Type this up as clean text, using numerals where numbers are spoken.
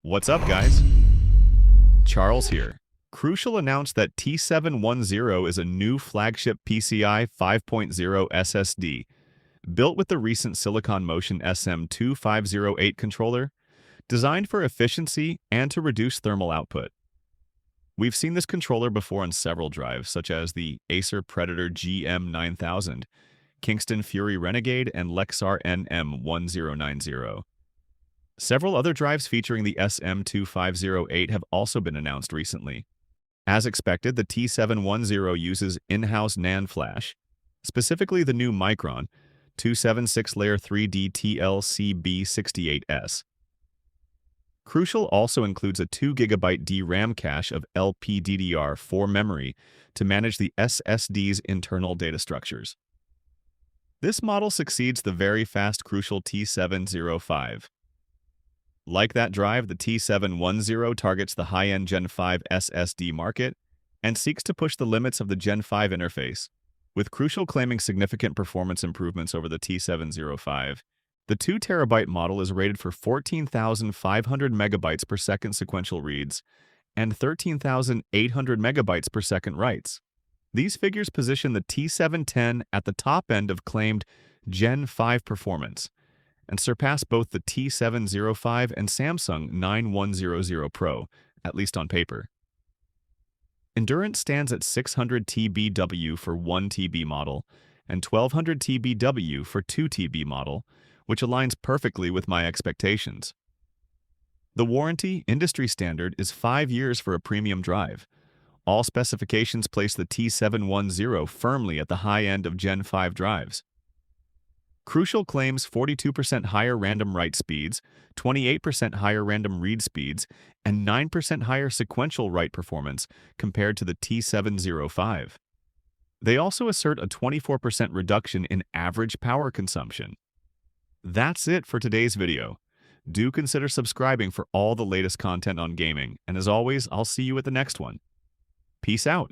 What's up, guys? Charles here. Crucial announced that T710 is a new flagship PCI 5.0 SSD, built with the recent Silicon Motion SM2508 controller, designed for efficiency and to reduce thermal output. We've seen this controller before on several drives, such as the Acer Predator GM9000, Kingston Fury Renegade, and Lexar NM1090. Several other drives featuring the SM2508 have also been announced recently. As expected, the T710 uses in-house NAND flash, specifically the new Micron 276-layer 3D TLCB68S. Crucial also includes a 2GB DRAM cache of LPDDR4 memory to manage the SSD's internal data structures. This model succeeds the very fast Crucial T705. Like that drive, the T710 targets the high-end Gen5 SSD market and seeks to push the limits of the Gen5 interface, with Crucial claiming significant performance improvements over the T705. The 2TB model is rated for 14,500 megabytes per second sequential reads and 13,800 megabytes per second writes. These figures position the T710 at the top end of claimed Gen5 performance, and surpass both the T705 and Samsung 9100 Pro, at least on paper. Endurance stands at 600 TBW for 1 TB model and 1200 TBW for 2 TB model, which aligns perfectly with my expectations. The warranty, industry standard, is 5 years for a premium drive. All specifications place the T710 firmly at the high end of Gen 5 drives. Crucial claims 42% higher random write speeds, 28% higher random read speeds, and 9% higher sequential write performance compared to the T705. They also assert a 24% reduction in average power consumption. That's it for today's video. Do consider subscribing for all the latest content on gaming, and as always, I'll see you at the next one. Peace out.